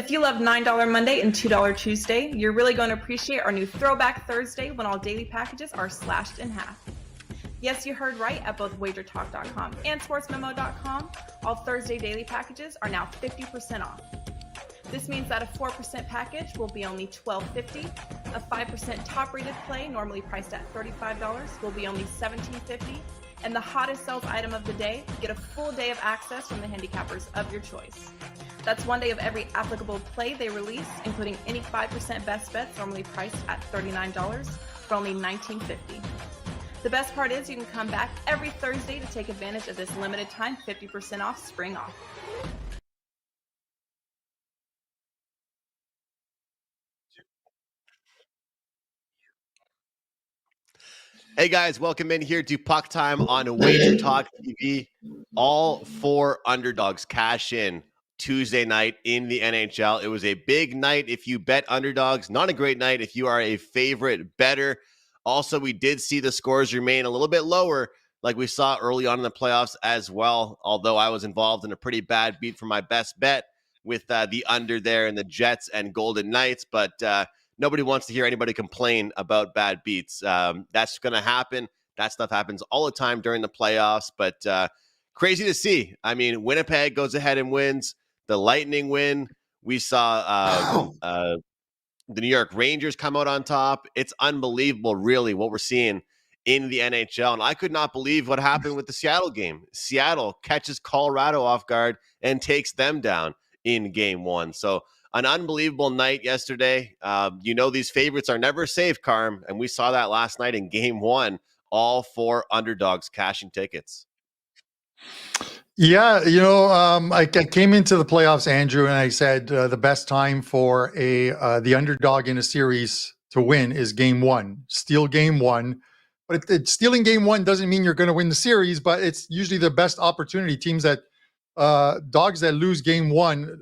If you love $9 Monday and $2 Tuesday, you're really going to appreciate our new Throwback Thursday when all daily packages are slashed in half. Yes, you heard right. At both WagerTalk.com and SportsMemo.com, all Thursday daily packages are now 50% off. This means that a 4% package will be only $12.50. A 5% top-rated play, normally priced at $35, will be only $17.50. And the hottest sales item of the day, get a full day of access from the handicappers of your choice. That's one day of every applicable play they release, including any 5% best bets, normally priced at $39, for only $19.50. The best part is you can come back every Thursday to take advantage of this limited time 50% off spring off. Hey guys, welcome in here to Puck Time on WagerTalk TV. All four underdogs cash in Tuesday night in the NHL. It was a big night if you bet underdogs, not a great night if you are a favorite bettor. Also, we did see the scores remain a little bit lower like we saw early on in the playoffs as well, although I was involved in a pretty bad beat for my best bet with the under there in the Jets and Golden Knights, but nobody wants to hear anybody complain about bad beats. That's going to happen. That stuff happens all the time during the playoffs, but crazy to see. I mean, Winnipeg goes ahead and wins. The Lightning win. We saw the New York Rangers come out on top. It's unbelievable, really, what we're seeing in the NHL. And I could not believe what happened with the Seattle game. Seattle catches Colorado off guard and takes them down in game one. So an unbelievable night yesterday. These favorites are never safe, Carm, and we saw that last night in game one. All four underdogs cashing tickets. Yeah, I came into the playoffs, Andrew, and I said the best time for the underdog in a series to win is game one. Steal game one. But stealing game one doesn't mean you're going to win the series, but it's usually the best opportunity. Teams that dogs that lose game one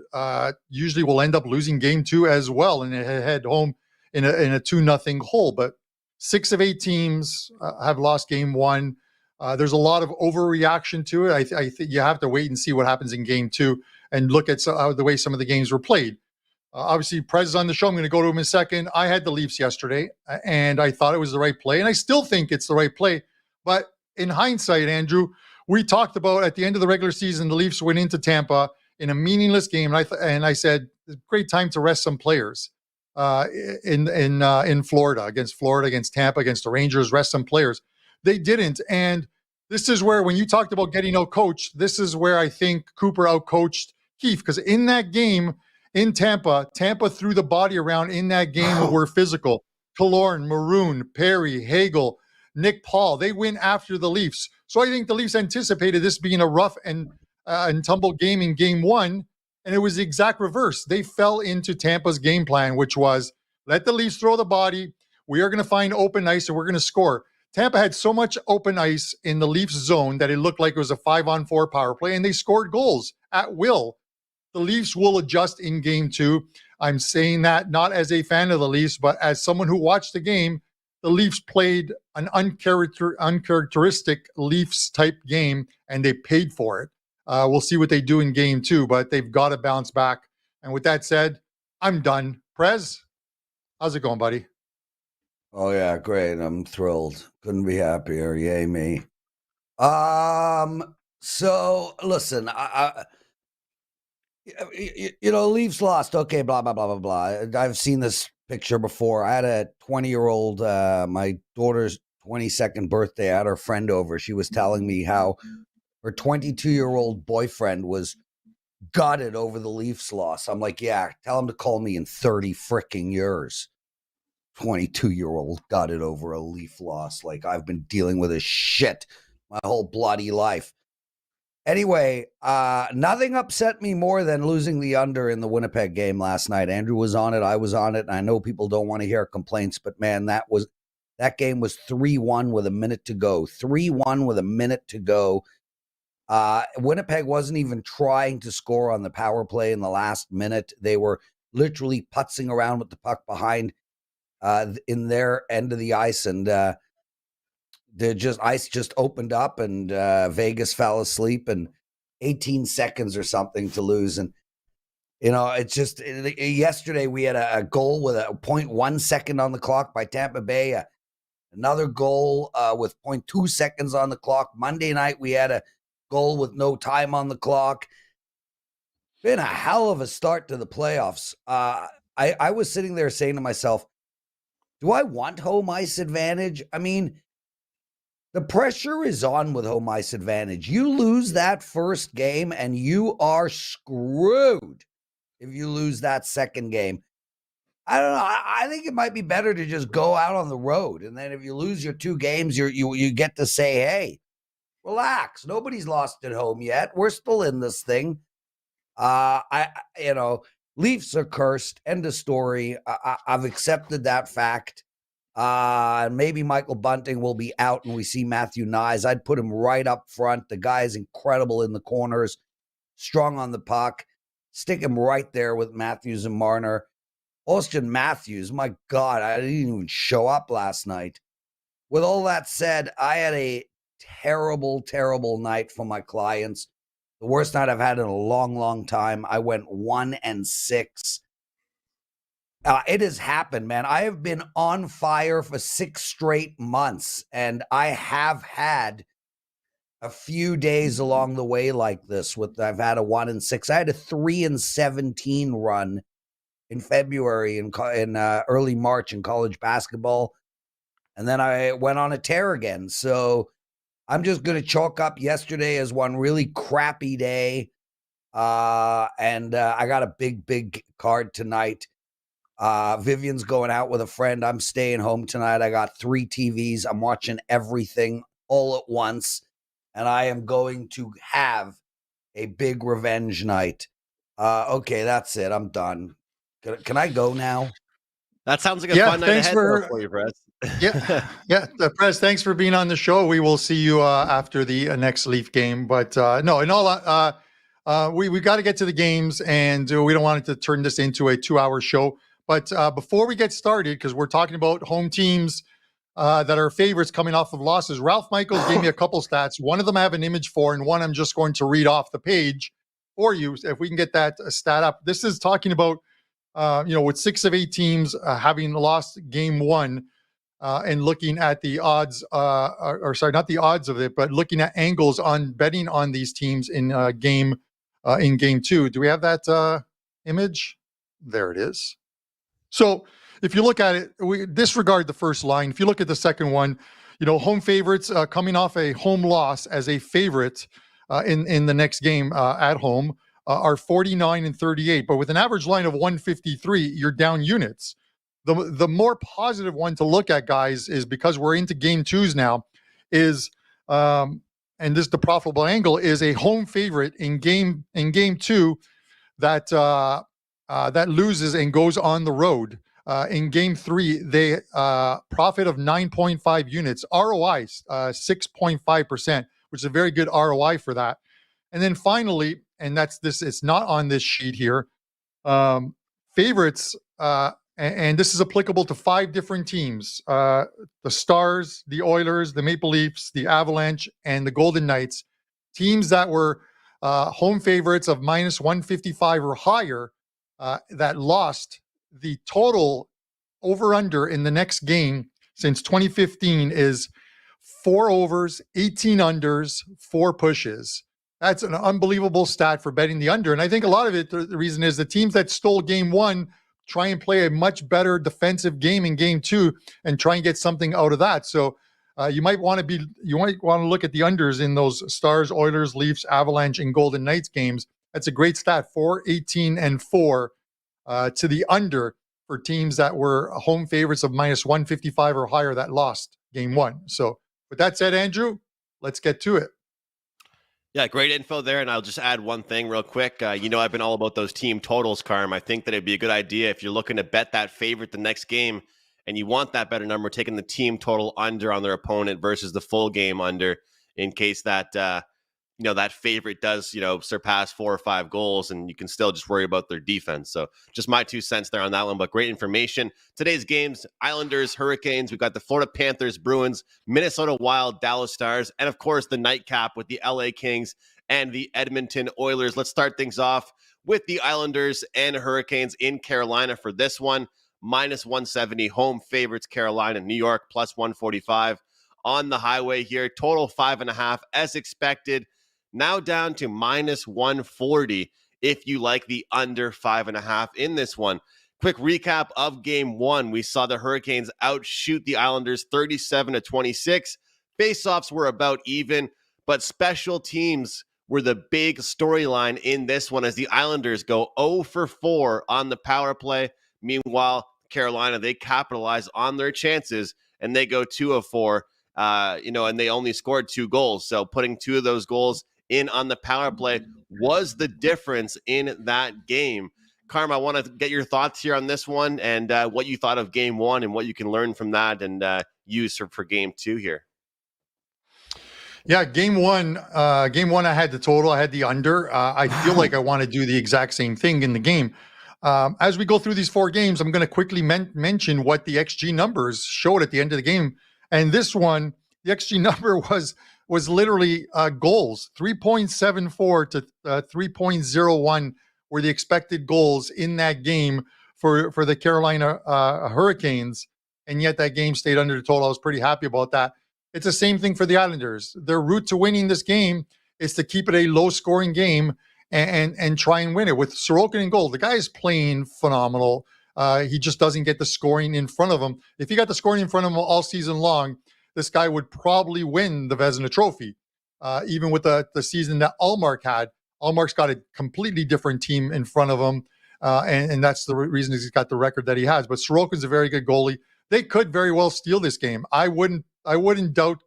usually will end up losing game two as well and head home in a 2-0 hole. But 6 of 8 teams have lost game one. There's a lot of overreaction to it. I think you have to wait and see what happens in game two and look at the way some of the games were played. Obviously, Prez is on the show. I'm going to go to him in a second. I had the Leafs yesterday, and I thought it was the right play, and I still think it's the right play. But in hindsight, Andrew, we talked about at the end of the regular season, the Leafs went into Tampa in a meaningless game, and I said, great time to rest some players in Florida, against Tampa, against the Rangers, rest some players. They didn't, and this is where, when you talked about getting out-coached, this is where I think Cooper out-coached Keefe, because in that game in Tampa threw the body around in that game and were physical. Killorn, Maroon, Perry, Hagel, Nick Paul, they win after the Leafs. So I think the Leafs anticipated this being a rough and tumble game in game one, and it was the exact reverse. They fell into Tampa's game plan, which was let the Leafs throw the body. We are going to find open ice, and we're going to score. Tampa had so much open ice in the Leafs zone that it looked like it was a 5-on-4 power play, and they scored goals at will. The Leafs will adjust in game two. I'm saying that not as a fan of the Leafs, but as someone who watched the game. The Leafs played an uncharacteristic Leafs-type game, and they paid for it. We'll see what they do in game two, but they've got to bounce back. And with that said, I'm done. Prez, how's it going, buddy? Oh, yeah, great. I'm thrilled. Couldn't be happier. Yay, me. So, listen, Leafs lost. Okay, blah, blah, blah, blah, blah. I've seen this picture before. I had a 20-year-old, my daughter's 22nd birthday. I had her friend over. She was telling me how her 22-year-old boyfriend was gutted over the Leafs loss. I'm like, yeah, tell him to call me in 30 freaking years. 22-year-old gutted over a Leaf loss. Like, I've been dealing with this shit my whole bloody life. Anyway, nothing upset me more than losing the under in the Winnipeg game last night. Andrew was on it. I was on it. And I know people don't want to hear complaints, but man, that game was 3-1 with a minute to go. 3-1 with a minute to go. Winnipeg wasn't even trying to score on the power play in the last minute. They were literally putzing around with the puck behind in their end of the ice, and ice just opened up, and Vegas fell asleep, and 18 seconds or something to lose. And You know, it's just yesterday we had a goal with a 0.1 second on the clock by Tampa Bay, another goal with 0.2 seconds on the clock. Monday night we had a goal with no time on the clock. Been a hell of a start to the playoffs. I was sitting there saying to myself, do I want home ice advantage? I mean, the pressure is on with home ice advantage. You lose that first game and you are screwed if you lose that second game. I don't know. I think it might be better to just go out on the road. And then if you lose your 2 games, you get to say, hey, relax. Nobody's lost at home yet. We're still in this thing. Leafs are cursed. End of story. I've accepted that fact. Maybe Michael Bunting will be out and we see Matthew Nyes. I'd put him right up front. The guy is incredible in the corners, strong on the puck. Stick him right there with Matthews and Marner. Austin Matthews, my God, I didn't even show up last night. With all that said, I had a terrible, terrible night for my clients. The worst night I've had in a long, long time. I went 1-6. It has happened, man. I have been on fire for 6 straight months, and I have had a few days along the way like this. I've had a 1-6. I had a 3-17 run in February in early March in college basketball, and then I went on a tear again. So I'm just going to chalk up yesterday as one really crappy day, and I got a big card tonight. Vivian's going out with a friend. I'm staying home tonight. I got 3 TVs. I'm watching everything all at once, and I am going to have a big revenge night. Okay, that's it. I'm done. Can I go now? That sounds like a fun night ahead for you, Prez. Prez, thanks for being on the show. We will see you after the next Leaf game. But no, in all, we got to get to the games, and we don't want it to turn this into a 2-hour show. But before we get started, because we're talking about home teams that are favorites coming off of losses, Ralph Michaels gave me a couple stats. One of them I have an image for, and one I'm just going to read off the page for you. If we can get that stat up. This is talking about, with 6 of 8 teams having lost game 1 and looking at the odds, not the odds of it, but looking at angles on betting on these teams in game 2. Do we have that image? There it is. So if you look at it, we disregard the first line. If you look at the second one, home favorites coming off a home loss as a favorite in the next game at home are 49-38. But with an average line of 153, you're down units. The more positive one to look at, guys, is because we're into game 2s now, is and this is the profitable angle, is a home favorite in game 2 that loses and goes on the road. In game 3, they profit of 9.5 units, ROI 6.5%, which is a very good ROI for that. And then finally, and that's this, it's not on this sheet here, favorites, and this is applicable to 5 different teams, the Stars, the Oilers, the Maple Leafs, the Avalanche, and the Golden Knights, teams that were home favorites of minus 155 or higher, that lost. The total over-under in the next game since 2015 is 4 overs, 18 unders, 4 pushes. That's an unbelievable stat for betting the under. And I think a lot of it, the reason is the teams that stole game 1 try and play a much better defensive game in game 2 and try and get something out of that. So you might want to look at the unders in those Stars, Oilers, Leafs, Avalanche, and Golden Knights games. That's a great stat, 4, 18, and 4 to the under for teams that were home favorites of minus 155 or higher that lost game 1. So with that said, Andrew, let's get to it. Yeah, great info there. And I'll just add one thing real quick. I've been all about those team totals, Carm. I think that it'd be a good idea if you're looking to bet that favorite the next game and you want that better number, taking the team total under on their opponent versus the full game under, in case that that favorite does, surpass 4 or 5 goals, and you can still just worry about their defense. So just my 2 cents there on that one, but great information. Today's games: Islanders, Hurricanes. We've got the Florida Panthers, Bruins, Minnesota Wild, Dallas Stars, and of course the nightcap with the LA Kings and the Edmonton Oilers. Let's start things off with the Islanders and Hurricanes in Carolina for this one. Minus 170, home favorites Carolina. New York plus 145 on the highway here. Total 5.5 as expected. Now down to minus 140 if you like the under 5.5 in this one. Quick recap of game one. We saw the Hurricanes outshoot the Islanders 37-26. Faceoffs were about even, but special teams were the big storyline in this one as the Islanders go 0 for 4 on the power play. Meanwhile, Carolina, they capitalize on their chances and they go 2 of 4, and they only scored 2 goals. So putting 2 of those goals in on the power play was the difference in that game. Carm, I want to get your thoughts here on this one and what you thought of game one and what you can learn from that and use for game two here. Yeah, game one, I had the total. I had the under. I feel like I want to do the exact same thing in the game. As we go through these 4 games, I'm going to quickly mention what the XG numbers showed at the end of the game. And this one, the XG number was literally goals. 3.74 to 3.01 were the expected goals in that game for the Carolina Hurricanes. And yet that game stayed under the total. I was pretty happy about that. It's the same thing for the Islanders. Their route to winning this game is to keep it a low-scoring game and try and win it with Sorokin in goal. The guy is playing phenomenal. He just doesn't get the scoring in front of him. If he got the scoring in front of him all season long, this guy would probably win the Vezina Trophy, even with the season that Allmark had. Allmark's got a completely different team in front of him, and that's the reason he's got the record that he has. But Sorokin's a very good goalie. They could very well steal this game. I wouldn't doubt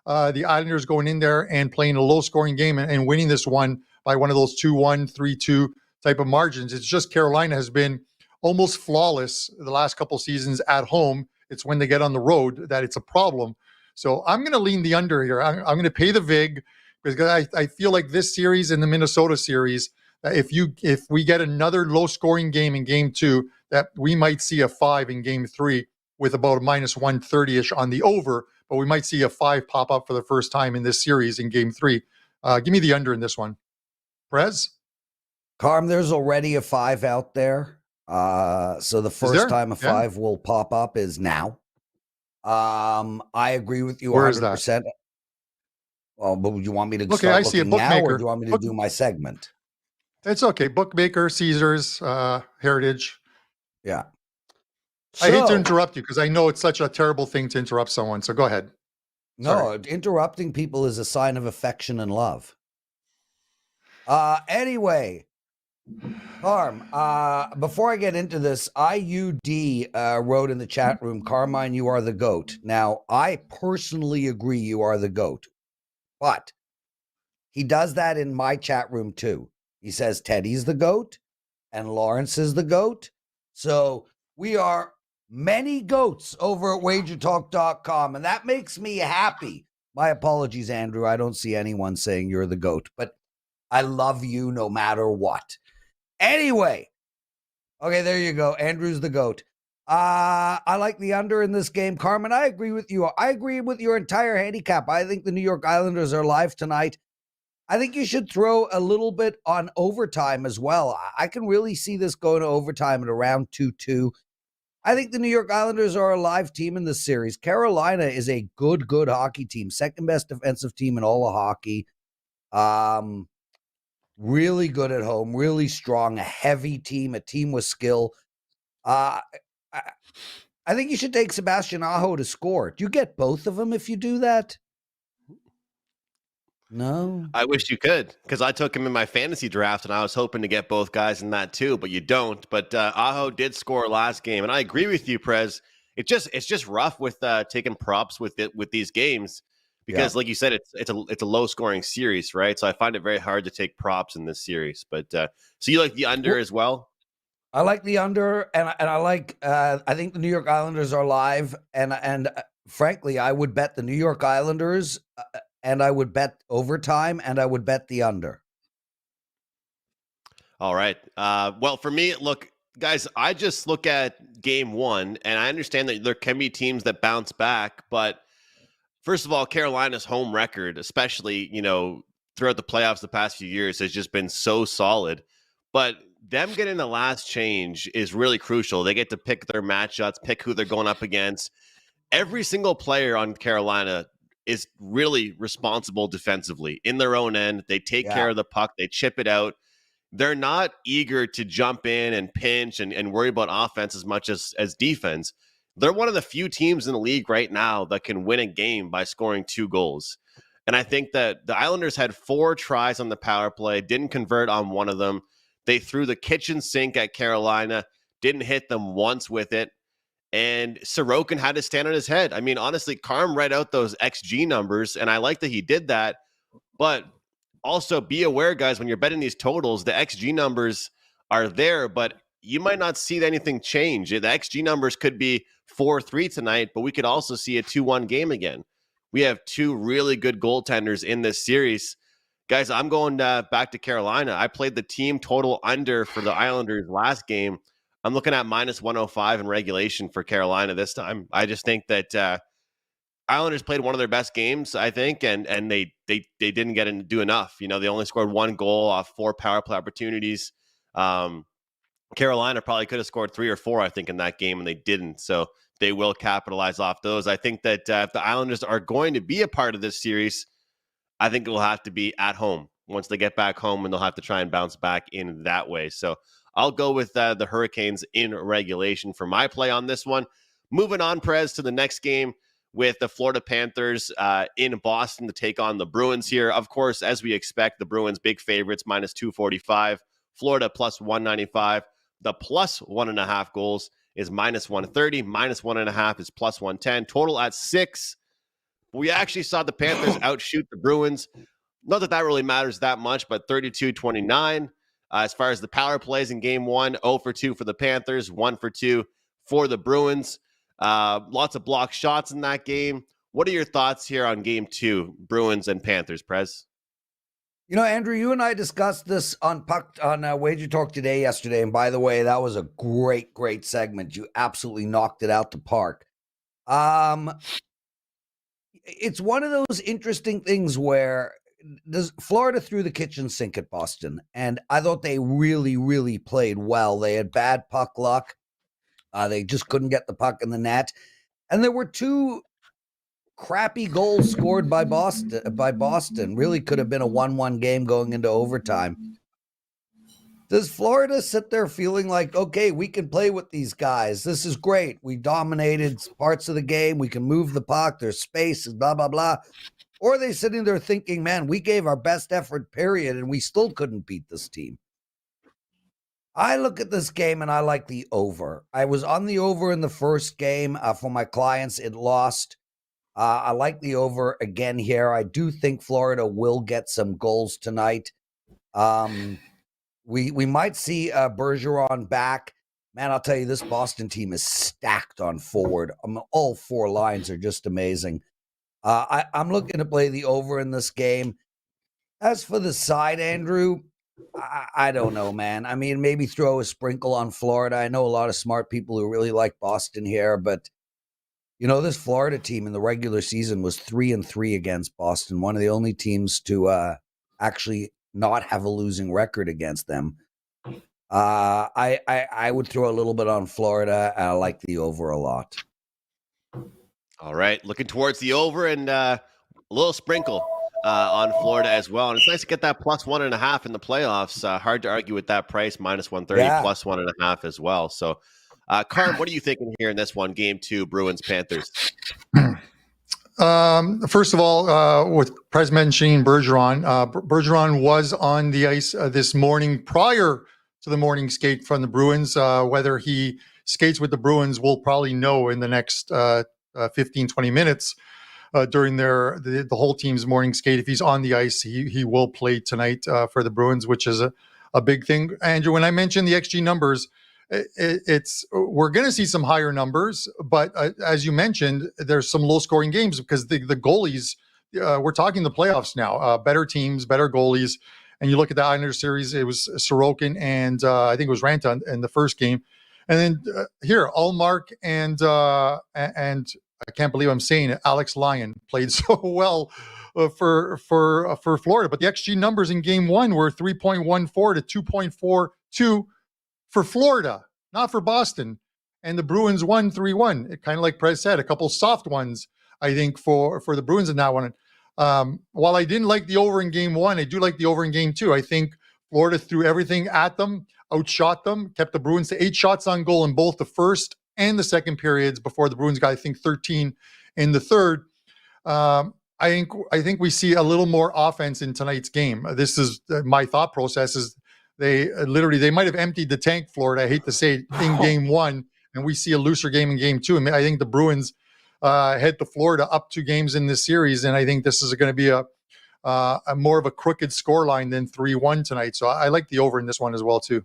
the Islanders going in there and playing a low-scoring game and winning this one by one of those 2-1, 3-2 type of margins. It's just Carolina has been almost flawless the last couple seasons at home. It's when they get on the road that it's a problem. So I'm going to lean the under here. I'm going to pay the VIG because I feel like this series and the Minnesota series, if we get another low-scoring game in game 2, that we might see a 5 in game 3 with about a minus 130-ish on the over, but we might see a 5 pop up for the first time in this series in game 3. Give me the under in this one. Prez? Carm, there's already a 5 out there. So the first time a 5 will pop up is now. I agree with you 100%. Where is that? Well, but would you want me to okay, I see a bookmaker. Now, or do you want me to do my segment? It's okay. Bookmaker, Caesars, Heritage. Yeah. I hate to interrupt you because I know it's such a terrible thing to interrupt someone. So go ahead. Sorry. No, interrupting people is a sign of affection and love. Anyway, Carm, before I get into this, IUD wrote in the chat room, Carmine, you are the GOAT. Now, I personally agree you are the GOAT, but he does that in my chat room too. He says Teddy's the GOAT and Lawrence is the GOAT. So we are many goats over at WagerTalk.com, and that makes me happy. My apologies, Andrew. I don't see anyone saying you're the GOAT, but I love you no matter what. Anyway, okay, there you go. Andrew's the GOAT. I like the under in this game. Carmen, I agree with you. I agree with your entire handicap. I think the New York Islanders are live tonight. I think you should throw a little bit on overtime as well. I can really see this going to overtime at around 2-2. I think the New York Islanders are a live team in this series. Carolina is a good hockey team. Second best defensive team in all of hockey. Really good at home, really strong, a heavy team, a team with skill. I think you should take Sebastian Aho to score. Do you get both of them if you do that? No. I wish you could, because I took him in my fantasy draft, and I was hoping to get both guys in that too, but you don't. But Aho did score last game, and I agree with you, Prez. It's just rough with taking props with these games because, like you said, it's a low scoring series, right? So I find it very hard to take props in this series. But so you like the under as well? I like the under, and I like. I think the New York Islanders are live, and frankly, I would bet the New York Islanders. And I would bet overtime, and I would bet the under. All right. Well, for me, look, guys, I just look at game one, and I understand that there can be teams that bounce back. But first of all, Carolina's home record, especially, throughout the playoffs the past few years has just been so solid. But them getting the last change is really crucial. They get to pick their matchups, pick who they're going up against. Every single player on Carolina is really responsible defensively in their own end. They take care of the puck. They chip it out. They're not eager to jump in and pinch and worry about offense as much as defense. They're one of the few teams in the league right now that can win a game by scoring 2 goals. And I think that the Islanders had 4 tries on the power play, didn't convert on one of them. They threw the kitchen sink at Carolina, didn't hit them once with it. And Sorokin had to stand on his head. I mean, honestly, Carm read out those XG numbers, and I like that he did that. But also be aware, guys, when you're betting these totals, the XG numbers are there, but you might not see anything change. The XG numbers could be 4-3 tonight, but we could also see a 2-1 game again. We have 2 really good goaltenders in this series. Guys, I'm going back to Carolina. I played the team total under for the Islanders last game. I'm looking at minus 105 in regulation for Carolina this time. I just think that Islanders played one of their best games, I think, and they didn't get to do enough. You know, they only scored 1 goal off 4 power play opportunities. Carolina probably could have scored 3 or 4, I think, in that game, and they didn't. So they will capitalize off those. I think that if the Islanders are going to be a part of this series, I think it will have to be at home once they get back home, and they'll have to try and bounce back in that way. So I'll go with the Hurricanes in regulation for my play on this one. Moving on, Prez, to the next game with the Florida Panthers in Boston to take on the Bruins here. Of course, as we expect, the Bruins big favorites, minus 245. Florida plus 195. The plus 1.5 goals is minus 130. Minus 1.5 is plus 110. Total at 6. We actually saw the Panthers outshoot the Bruins. Not that really matters that much, but 32-29. As far as the power plays in game 1, 0 for 2 for the Panthers, 1 for 2 for the Bruins. Lots of blocked shots in that game. What are your thoughts here on game 2, Bruins and Panthers, Prez? You know, Andrew, you and I discussed this on Wager Talk yesterday. And by the way, that was a great segment. You absolutely knocked it out the park. It's one of those interesting things where Florida threw the kitchen sink at Boston, and I thought they really played well. They had bad puck luck. They just couldn't get the puck in the net. And there were 2 crappy goals scored by Boston. Really could have been a 1-1 game going into overtime. Does Florida sit there feeling like, okay, we can play with these guys. This is great. We dominated parts of the game. We can move the puck. There's space, blah, blah, blah. Or are they sitting there thinking, man, we gave our best effort, period, and we still couldn't beat this team? I look at this game and I like the over. I was on the over in the first game for my clients. It lost. I like the over again here. I do think Florida will get some goals tonight. We might see Bergeron back. Man, I'll tell you, this Boston team is stacked on forward. All 4 lines are just amazing. I'm looking to play the over in this game. As for the side, Andrew, I don't know, man. I mean, maybe throw a sprinkle on Florida. I know a lot of smart people who really like Boston here, but you know, this Florida team in the regular season was 3-3 against Boston. One of the only teams to actually not have a losing record against them. I would throw a little bit on Florida. I like the over a lot. All right, looking towards the over and a little sprinkle on Florida as well. And it's nice to get that plus 1.5 in the playoffs. Hard to argue with that price, minus 130, plus 1.5 as well. So, Carm, what are you thinking here in this one, game 2, Bruins Panthers? First of all, with Prez mentioning Bergeron, Bergeron was on the ice this morning prior to the morning skate from the Bruins. Whether he skates with the Bruins, we'll probably know in the next 15, 20 minutes during the whole team's morning skate. If he's on the ice, he will play tonight for the Bruins, which is a big thing. Andrew, when I mentioned the XG numbers, we're going to see some higher numbers, but as you mentioned, there's some low scoring games because the goalies, we're talking the playoffs now, better teams, better goalies. And you look at the Islanders series, it was Sorokin and I think it was Ranta in the first game. And then here, Ullmark and I can't believe I'm saying it, Alex Lyon played so well for Florida. But the XG numbers in game one were 3.14 to 2.42 for Florida, not for Boston. And the Bruins won 3-1. It kind of like Prez said, a couple soft ones, I think, for the Bruins in that one. While I didn't like the over in game one, I do like the over in game two. I think Florida threw everything at them, outshot them, kept the Bruins to 8 shots on goal in both the first and the second periods before the Bruins got, I think, 13 in the third. I think we see a little more offense in tonight's game. This is my thought process is they might have emptied the tank, Florida, I hate to say it, in game one, and we see a looser game in game two. I think the Bruins head to Florida up 2 games in this series, and I think this is going to be a more of a crooked scoreline than 3-1 tonight. So I like the over in this one as well too.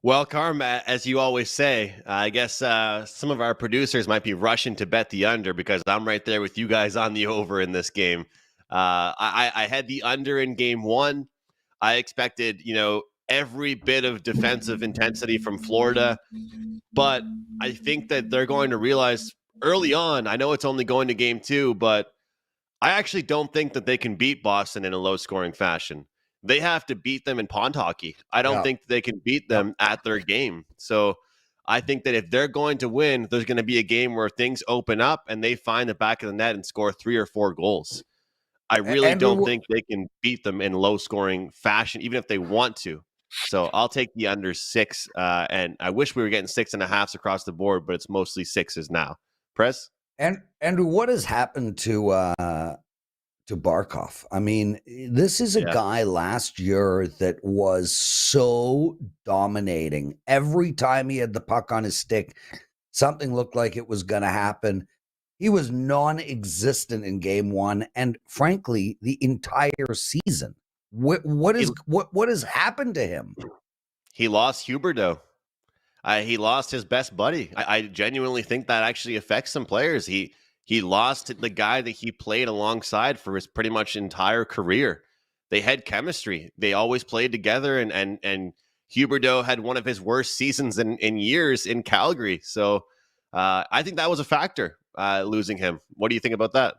Well, Carm, as you always say, I guess some of our producers might be rushing to bet the under because I'm right there with you guys on the over in this game. I had the under in game one. I expected, every bit of defensive intensity from Florida, but I think that they're going to realize early on, I know it's only going to game two, but I actually don't think that they can beat Boston in a low-scoring fashion. They have to beat them in pond hockey. I don't think they can beat them at their game. So I think that if they're going to win, there's going to be a game where things open up and they find the back of the net and score 3 or 4 goals. I really don't think they can beat them in low-scoring fashion, even if they want to. So I'll take the under 6, and I wish we were getting 6.5s across the board, but it's mostly 6s now. Prez? And what has happened to Barkov? I mean, this is a guy last year that was so dominating. Every time he had the puck on his stick, something looked like it was going to happen. He was non-existent in game one, and frankly, the entire season. What has happened to him? He lost Huberdeau. He lost his best buddy. I genuinely think that actually affects some players. He lost the guy that he played alongside for his pretty much entire career. They had chemistry. They always played together, and Huberdeau had one of his worst seasons in years in Calgary. So I think that was a factor, losing him. What do you think about that?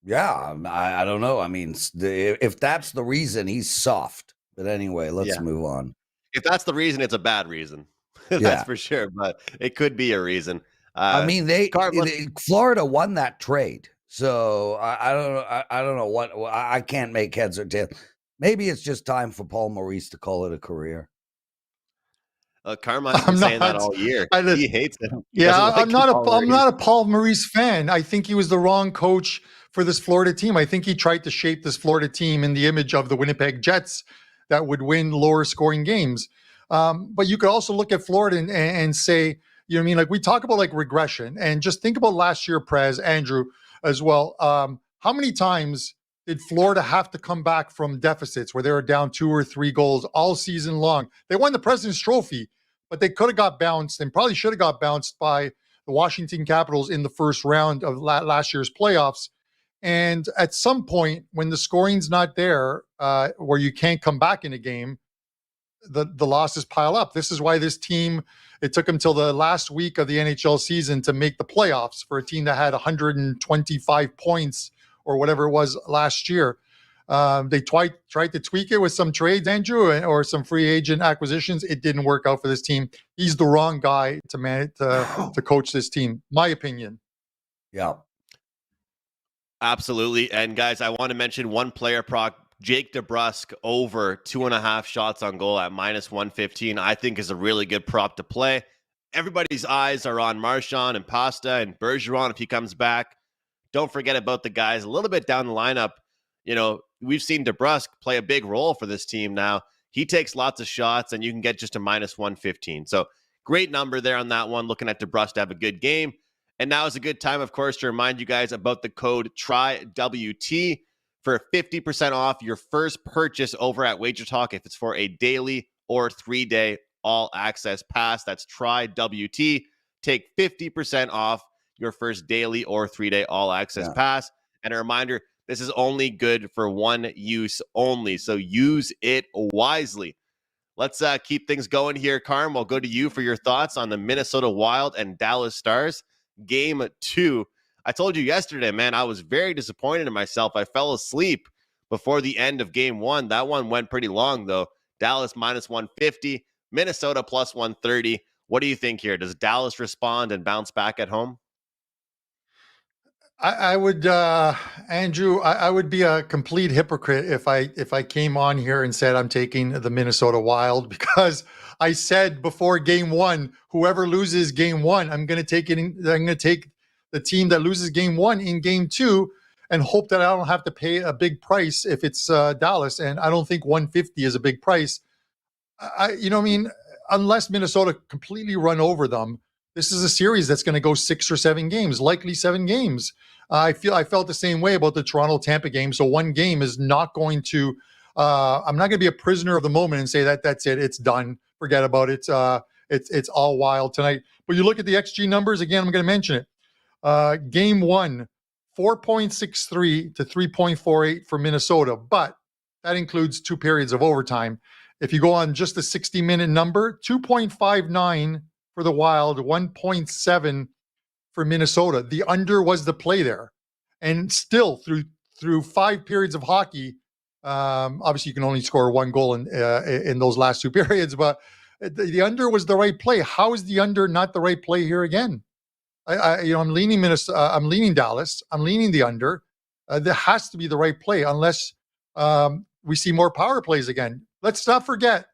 Yeah, I don't know. I mean, if that's the reason, he's soft. But anyway, let's move on. If that's the reason, it's a bad reason. That's for sure. But it could be a reason. I mean, Florida won that trade, so I don't know what I can't make heads or tails. Maybe it's just time for Paul Maurice to call it a career. Carmine's been saying that all year. He hates it. I'm not a Paul Maurice fan. I think he was the wrong coach for this Florida team. I think he tried to shape this Florida team in the image of the Winnipeg Jets that would win lower scoring games. But you could also look at Florida and say, you know what I mean? Like we talk about like regression, and just think about last year, Prez, Andrew as well. How many times did Florida have to come back from deficits where they were down 2 or 3 goals all season long? They won the President's Trophy, but they could have got bounced and probably should have got bounced by the Washington Capitals in the first round of last year's playoffs. And at some point, when the scoring's not there, where you can't come back in a game, the losses pile up. This is why this team, it took them till the last week of the NHL season to make the playoffs for a team that had 125 points or whatever it was last year. They tried to tweak it with some trades, Andrew, or some free agent acquisitions. It didn't work out for this team. He's the wrong guy to manage to coach this team, my opinion. Yeah. Absolutely. And guys, I want to mention one player prop, Jake DeBrusk over 2.5 shots on goal at -115, I think is a really good prop to play. Everybody's eyes are on Marchand and Pasta and Bergeron if he comes back. Don't forget about the guys a little bit down the lineup. We've seen DeBrusk play a big role for this team now. He takes lots of shots, and you can get just a -115. So great number there on that one, looking at DeBrusk to have a good game. And now is a good time, of course, to remind you guys about the code TRYWT for 50% off your first purchase over at WagerTalk if it's for a daily or 3-day all-access pass. That's TRYWT. Take 50% off your first daily or 3-day all-access pass. And a reminder, this is only good for one use only, so use it wisely. let's keep things going here. Carm, I'll go to you for your thoughts on the Minnesota Wild and Dallas Stars Game 2. I told you yesterday, man, I was very disappointed in myself. I fell asleep before the end of Game 1. That one went pretty long, though. Dallas minus 150, Minnesota plus 130. What do you think here? Does Dallas respond and bounce back at home? I would, Andrew, I would be a complete hypocrite if I came on here and said I'm taking the Minnesota Wild, because I said before Game 1, whoever loses Game 1, I'm going to take the team that loses Game 1 in Game 2 and hope that I don't have to pay a big price if it's Dallas. And I don't think 150 is a big price. Unless Minnesota completely run over them, this is a series that's going to go 6 or 7 games, likely 7 games. I felt the same way about the Toronto-Tampa game. So one game is not going to. I'm not going to be a prisoner of the moment and say that's it. It's done. Forget about it. It's all Wild tonight. But you look at the XG numbers again. I'm going to mention it. Game 1, 4.63 to 3.48 for Minnesota, but that includes 2 periods of overtime. If you go on just the 60-minute number, 2.59 for the Wild, 1.7 for Minnesota. The under was the play there. And still, through 5 periods of hockey, obviously you can only score 1 goal in those last 2 periods, but the under was the right play. How is the under not the right play here again? I'm leaning Minnesota. I'm leaning Dallas. I'm leaning the under. There has to be the right play unless we see more power plays again. Let's not forget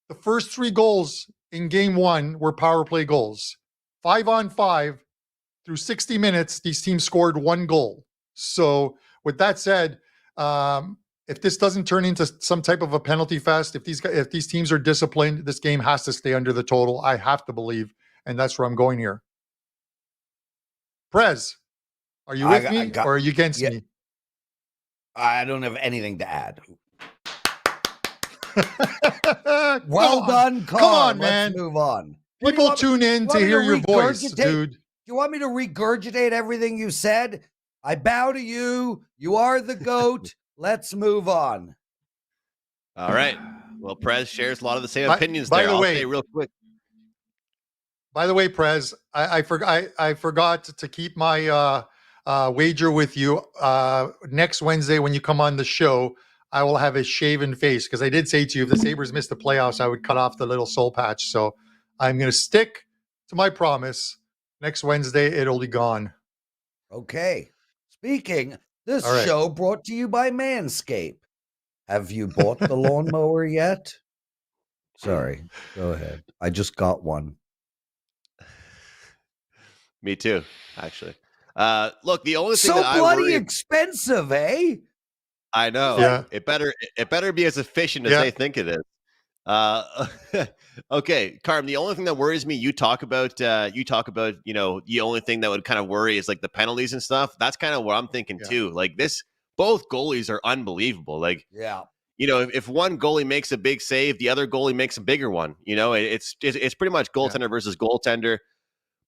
the first 3 goals in Game 1 were power play goals. 5-on-5 through 60 minutes, these teams scored 1 goal. So with that said, if this doesn't turn into some type of a penalty fest, if these teams are disciplined, this game has to stay under the total. I have to believe, and that's where I'm going here. Prez, are you with me or are you against me? I don't have anything to add. Well done, Carl. Come on, man. Let's move on. People tune in to hear your voice, dude. Do you want me to regurgitate everything you said? I bow to you. You are the GOAT. Let's move on. All right. Well, Prez shares a lot of the same opinions by there. the way, I'll say real quick. By the way, Prez, I forgot to keep my wager with you. Next Wednesday when you come on the show, I will have a shaven face, because I did say to you, if the Sabres missed the playoffs, I would cut off the little soul patch. So I'm going to stick to my promise. Next Wednesday, it'll be gone. Okay. Speaking, this show brought to you by Manscaped. Have you bought the lawnmower yet? Sorry. Go ahead. I just got one. Me too, actually. Look, the only thing so that bloody expensive, eh? I know. Yeah. It better be as efficient as they think it is. Okay, Carm, the only thing that worries me, you talk about, the only thing that would kind of worry is like the penalties and stuff. That's kind of what I'm thinking too. Like both goalies are unbelievable. Like, if one goalie makes a big save, the other goalie makes a bigger one. It's pretty much goaltender versus goaltender.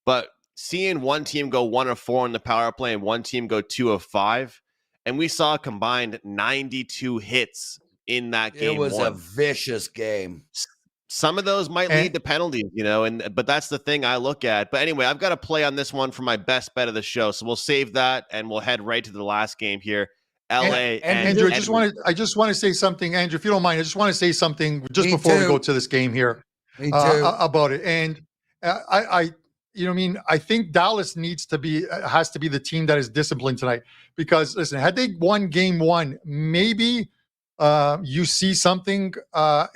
But seeing one team go 1 of 4 on the power play and one team go 2 of 5, and we saw a combined 92 hits in that game. It was a vicious game. Some of those might lead to penalties, but that's the thing I look at. But anyway, I've got a play on this one for my best bet of the show, so we'll save that and we'll head right to the last game here. LA and Andrew, I just want to say something, Andrew, if you don't mind. I just want to say something just before we go to this game here. Me too. About it. And I think Dallas has to be the team that is disciplined tonight, because listen, had they won Game 1, maybe you see something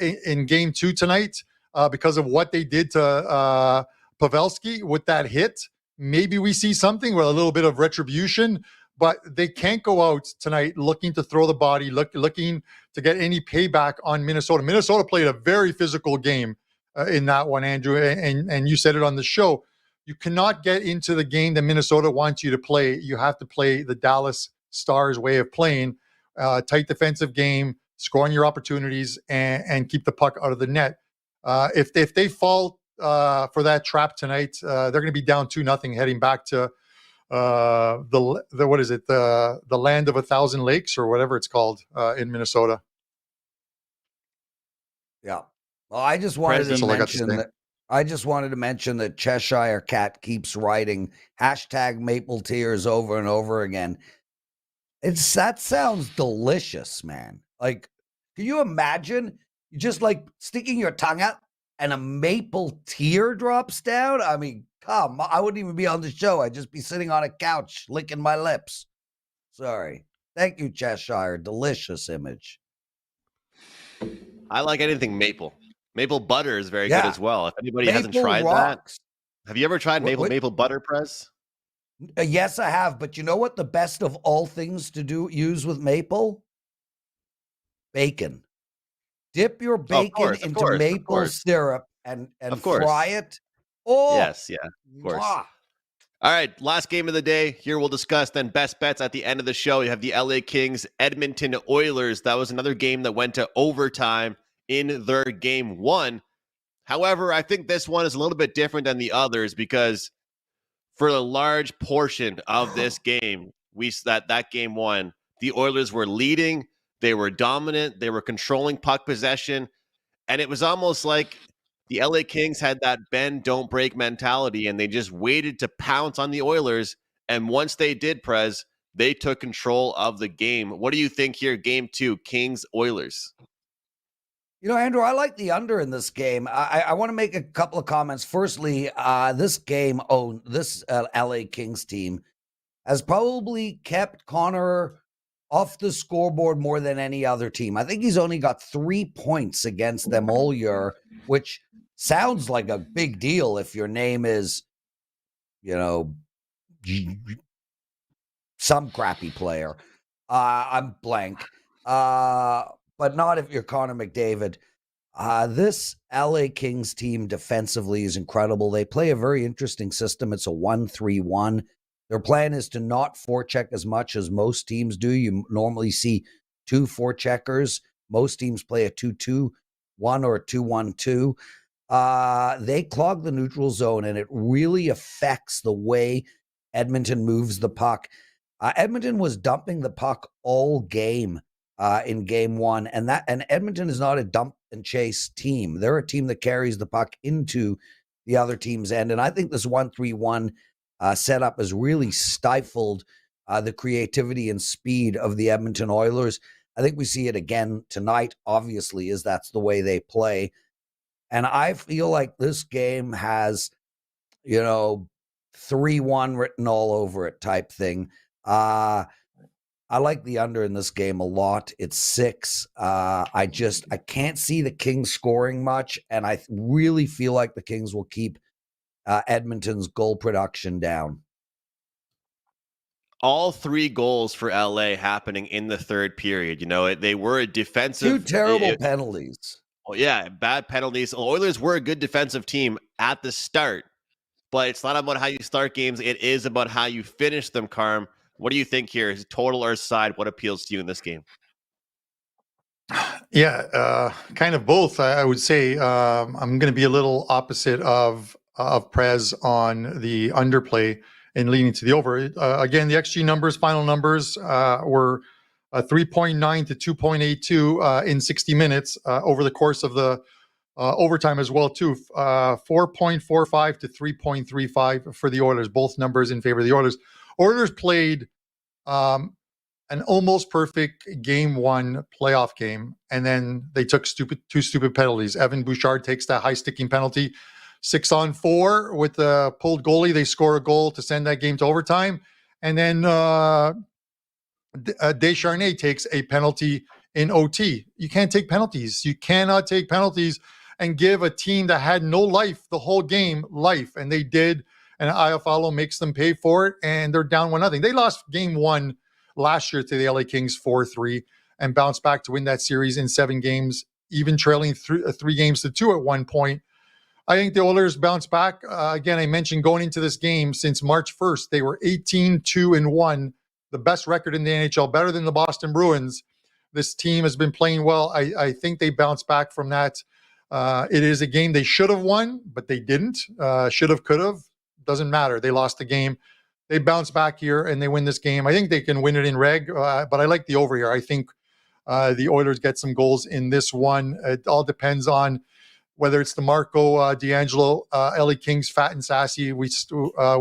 in Game 2 tonight because of what they did to Pavelski with that hit. Maybe we see something with a little bit of retribution, but they can't go out tonight looking to throw the body, looking to get any payback on Minnesota. Minnesota played a very physical game in that one, Andrew, and you said it on the show. You cannot get into the game that Minnesota wants you to play. You have to play the Dallas Stars way of playing, tight defensive game, score on your opportunities, and keep the puck out of the net. If they fall for that trap tonight, they're going to be down 2-0 heading back to the land of 1,000 lakes or whatever it's called in Minnesota. Yeah. Well, I just wanted Prezi. to all I got to mention say. that. I just wanted to mention that Cheshire Cat keeps writing #Maple Tears over and over again. That sounds delicious, man. Like, can you imagine you just like sticking your tongue out and a maple tear drops down? I mean, I wouldn't even be on the show. I'd just be sitting on a couch licking my lips. Sorry. Thank you, Cheshire. Delicious image. I like anything maple. Maple butter is very good Yeah. as well. If anybody hasn't Maple tried rocks. that, have you ever tried What- what- maple butter, Prez? Yes, I have. But you know what the best of all things to use with maple? Bacon. Dip your bacon of into course, of maple course. syrup and Of course. fry it. Oh, Yes, yeah, of course. mwah. All right, last game of the day. Here we'll discuss then best bets at the end of the show. You have the LA Kings, Edmonton Oilers. That was another game that went to overtime in their game one. However, I think this one is a little bit different than the others because for a large portion of this game, that game one, the Oilers were leading, they were dominant, they were controlling puck possession, and it was almost like the LA Kings had that bend, don't break mentality, and they just waited to pounce on the Oilers. And once they did, Prez, they took control of the game. What do you think here, game two, Kings Oilers? You know, Andrew, I like the under in this game. I want to make a couple of comments. Firstly, this LA Kings team has probably kept Connor off the scoreboard more than any other team. I think he's only got 3 points against them all year, which sounds like a big deal if your name is, some crappy player. I'm blank. But not if you're Connor McDavid. This LA Kings team defensively is incredible. They play a very interesting system. It's a 1-3-1. Their plan is to not forecheck as much as most teams do. You normally see 2 forecheckers. Most teams play a 2-2-1 or a 2-1-2. They clog the neutral zone, and it really affects the way Edmonton moves the puck. Edmonton was dumping the puck all game in game one, and Edmonton is not a dump and chase team. They're a team that carries the puck into the other team's end, and I think this 1-3-1 setup has really stifled the creativity and speed of the Edmonton Oilers. I think we see it again tonight, obviously, as that's the way they play. And I feel like this game has, 3-1 written all over it type thing. I like the under in this game a lot. It's 6. I can't see the Kings scoring much, and I really feel like the Kings will keep Edmonton's goal production down. All 3 goals for LA happening in the third period. They were a defensive. 2 terrible penalties. Oh, yeah, bad penalties. Oilers were a good defensive team at the start, but it's not about how you start games. It is about how you finish them, Carm. What do you think here? Is total or side? What appeals to you in this game? Yeah, kind of both. I would say I'm going to be a little opposite of Prez on the underplay and leaning to the over. Again, the XG numbers, final numbers were 3.9 to 2.82 in 60 minutes over the course of the overtime as well, too. 4.45 to 3.35 for the Oilers, both numbers in favor of the Oilers. Oilers played an almost perfect game one playoff game, and then they took two stupid penalties. Evan Bouchard takes that high sticking penalty, 6-on-4 with the pulled goalie. They score a goal to send that game to overtime, and then Descharnais takes a penalty in OT. You can't take penalties. You cannot take penalties and give a team that had no life the whole game life, and they did. And Iafallo makes them pay for it, and they're down 1-0. They lost game one last year to the LA Kings 4-3 and bounced back to win that series in 7 games, even trailing 3 games to 2 at one point. I think the Oilers bounced back. Again, I mentioned going into this game since March 1st, they were 18-2-1, the best record in the NHL, better than the Boston Bruins. This team has been playing well. I think they bounced back from that. It is a game they should have won, but they didn't. Should have, could have. Doesn't matter. They lost the game. They bounce back here and they win this game. I think they can win it in reg, but I like the over here. I think the Oilers get some goals in this one. It all depends on whether it's the Marco D'Angelo, LA Kings, fat and sassy. We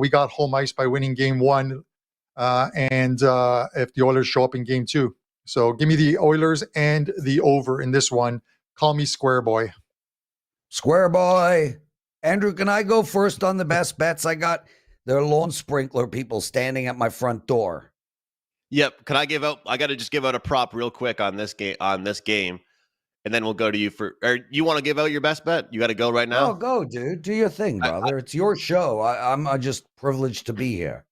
got home ice by winning game 1, and if the Oilers show up in game 2. So give me the Oilers and the over in this one. Call me Square Boy. Square Boy. Andrew, can I go first on the best bets? I got their lawn sprinkler people standing at my front door. Yep. I got to just give out a prop real quick on this game, and then we'll go to you or you want to give out your best bet? You got to go right now? Oh, go, dude. Do your thing, brother. It's your show. I'm just privileged to be here.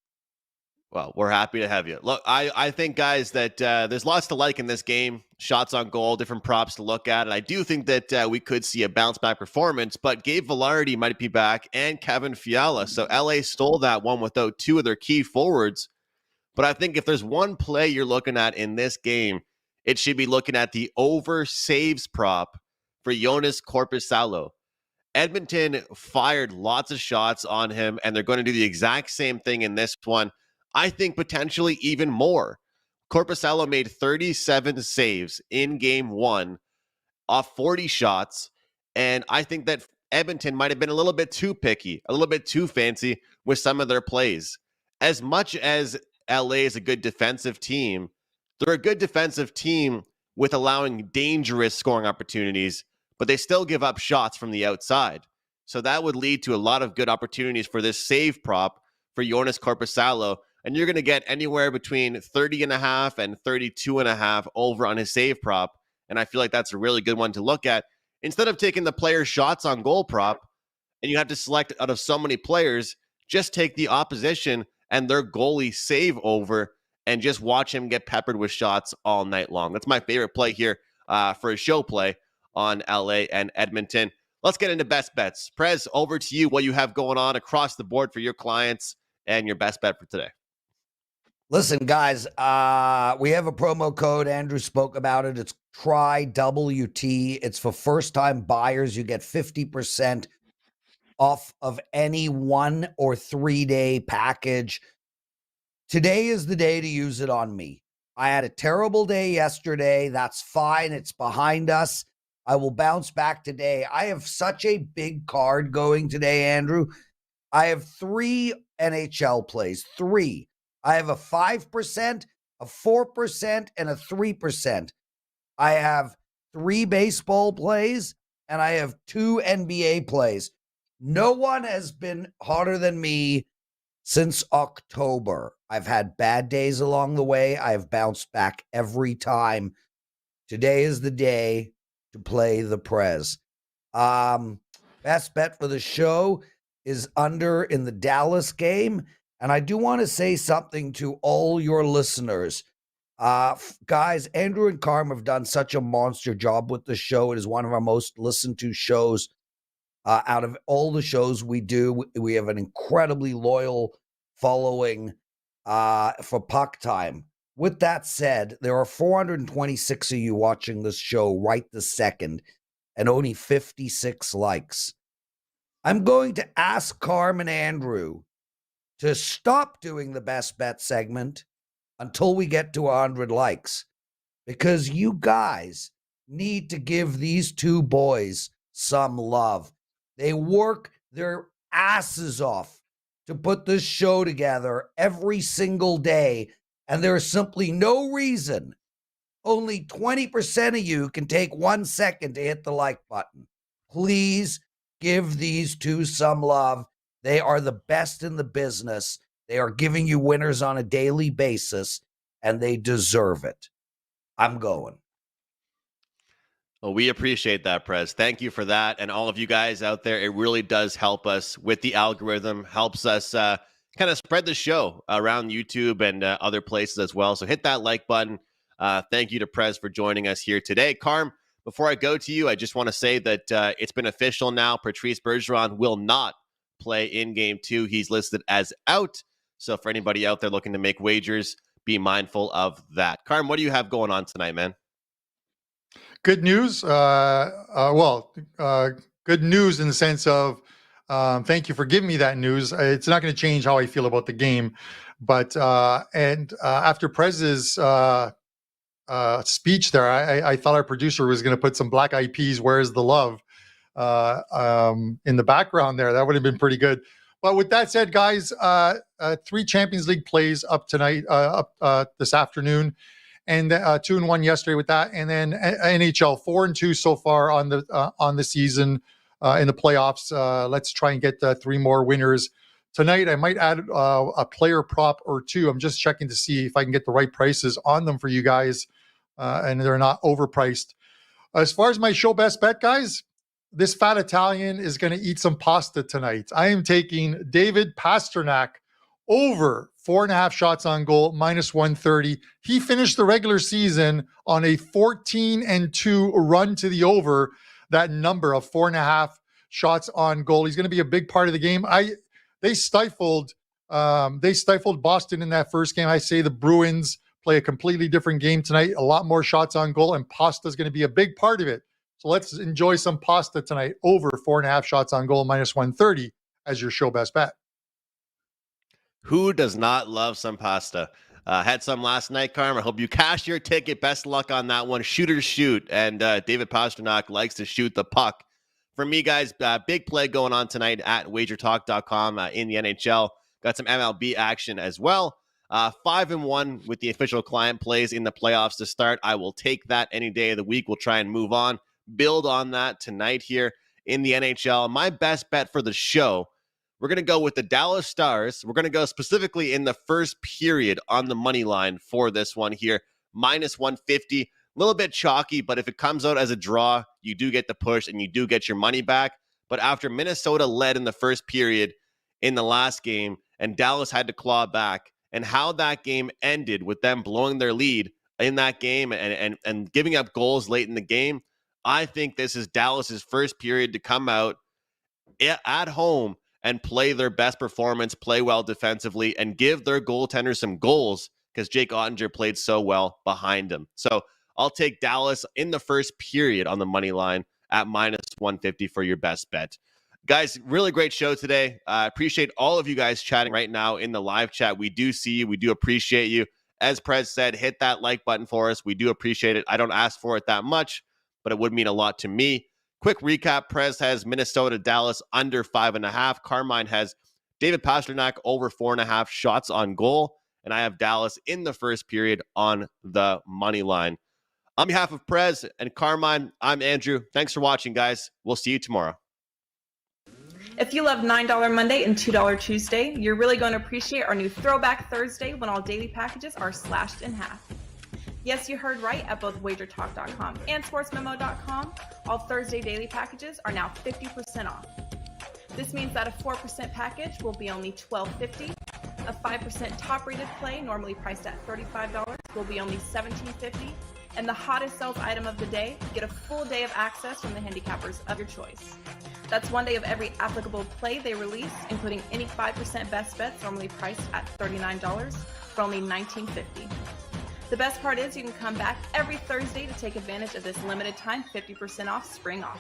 Well, we're happy to have you. Look, I think, guys, that there's lots to like in this game. Shots on goal, different props to look at. And I do think that we could see a bounce-back performance, but Gabe Vilardi might be back and Kevin Fiala. So LA stole that one without 2 of their key forwards. But I think if there's one play you're looking at in this game, it should be looking at the over saves prop for Joonas Korpisalo. Edmonton fired lots of shots on him, and they're going to do the exact same thing in this one. I think potentially even more. Korpisalo made 37 saves in game 1 off 40 shots, and I think that Edmonton might have been a little bit too picky, a little bit too fancy with some of their plays. As much as LA is a good defensive team, they're a good defensive team with allowing dangerous scoring opportunities, but they still give up shots from the outside. So that would lead to a lot of good opportunities for this save prop for Joonas Korpisalo. And you're going to get anywhere between 30.5 and 32.5 over on his save prop. And I feel like that's a really good one to look at. Instead of taking the player's shots on goal prop, and you have to select out of so many players, just take the opposition and their goalie save over and just watch him get peppered with shots all night long. That's my favorite play here for a show play on LA and Edmonton. Let's get into best bets. Prez, over to you. What you have going on across the board for your clients and your best bet for today. Listen, guys, we have a promo code. Andrew spoke about it. It's TRYWT. It's for first-time buyers. You get 50% off of any 1 or 3-day package. Today is the day to use it on me. I had a terrible day yesterday. That's fine. It's behind us. I will bounce back today. I have such a big card going today, Andrew. I have 3 NHL plays. 3. I have a 5%, a 4%, and a 3%. I have 3 baseball plays, and I have 2 NBA plays. No one has been hotter than me since October. I've had bad days along the way. I have bounced back every time. Today is the day to play the Prez. Best bet for the show is under in the Dallas game. And I do want to say something to all your listeners. Guys, Andrew and Carm have done such a monster job with the show. It is one of our most listened to shows out of all the shows we do. We have an incredibly loyal following for Puck Time. With that said, there are 426 of you watching this show right this second and only 56 likes. I'm going to ask Carm and Andrew to stop doing the best bet segment until we get to 100 likes, because you guys need to give these 2 boys some love. They work their asses off to put this show together every single day, and there's simply no reason only 20% of you can take 1 second to hit the like button. Please give these 2 some love. They are the best in the business. They are giving you winners on a daily basis, and they deserve it. I'm going. Well, we appreciate that, Prez. Thank you for that. And all of you guys out there, it really does help us with the algorithm, helps us kind of spread the show around YouTube and other places as well. So hit that like button. Thank you to Prez for joining us here today. Carm, before I go to you, I just want to say that it's been official now. Patrice Bergeron will not play in game 2. He's listed as out. So for anybody out there looking to make wagers, be mindful of that. Carm, what do you have going on tonight, man? Good news. Good news in the sense of thank you for giving me that news. It's not going to change how I feel about the game. But after Prez's speech there, I thought our producer was going to put some Black Eyed Peas, Where's the Love? in the background there. That would have been pretty good. But with that said, guys, 3 Champions League plays up tonight, this afternoon, and 2-1 yesterday with that, and then NHL 4-2 so far on the season in the playoffs. Let's try and get 3 more winners tonight. I might add a player prop or 2. I'm just checking to see if I can get the right prices on them for you guys, and they're not overpriced. As far as my show best bet, guys, this fat Italian is going to eat some pasta tonight. I am taking David Pastrnak over 4.5 shots on goal, -130. He finished the regular season on a 14-2 run to the over. That number of 4.5 shots on goal. He's going to be a big part of the game. They stifled Boston in that first game. I say the Bruins play a completely different game tonight. A lot more shots on goal, and pasta is going to be a big part of it. So let's enjoy some pasta tonight over 4.5 shots on goal, -130 as your show best bet. Who does not love some pasta? Had some last night, Carm. I hope you cashed your ticket. Best luck on that one. Shooters shoot. And David Pastrnak likes to shoot the puck. For me, guys, big play going on tonight at WagerTalk.com in the NHL. Got some MLB action as well. 5-1 with the official client plays in the playoffs to start. I will take that any day of the week. We'll try and move on. Build on that tonight here in the NHL. My best bet for the show, we're going to go with the Dallas Stars. We're going to go specifically in the first period on the money line for this one here. -150. A little bit chalky, but if it comes out as a draw, you do get the push and you do get your money back. But after Minnesota led in the first period in the last game and Dallas had to claw back, and how that game ended with them blowing their lead in that game and giving up goals late in the game, I think this is Dallas's first period to come out at home and play their best performance, play well defensively, and give their goaltender some goals because Jake Ottinger played so well behind him. So I'll take Dallas in the first period on the money line at -150 for your best bet. Guys, really great show today. I appreciate all of you guys chatting right now in the live chat. We do see you. We do appreciate you. As Prez said, hit that like button for us. We do appreciate it. I don't ask for it that much, but it would mean a lot to me. Quick recap. Prez has Minnesota, Dallas under 5.5. Carmine has David Pastrnak over 4.5 shots on goal. And I have Dallas in the first period on the money line. On behalf of Prez and Carmine, I'm Andrew. Thanks for watching, guys. We'll see you tomorrow. If you love $9 Monday and $2 Tuesday, you're really going to appreciate our new Throwback Thursday when all daily packages are slashed in half. Yes, you heard right. At both WagerTalk.com and SportsMemo.com, all Thursday daily packages are now 50% off. This means that a 4% package will be only $12.50. A 5% top-rated play, normally priced at $35, will be only $17.50. And the hottest sales item of the day, get a full day of access from the handicappers of your choice. That's one day of every applicable play they release, including any 5% best bets, normally priced at $39 for only $19.50. The best part is you can come back every Thursday to take advantage of this limited time 50% off spring offer.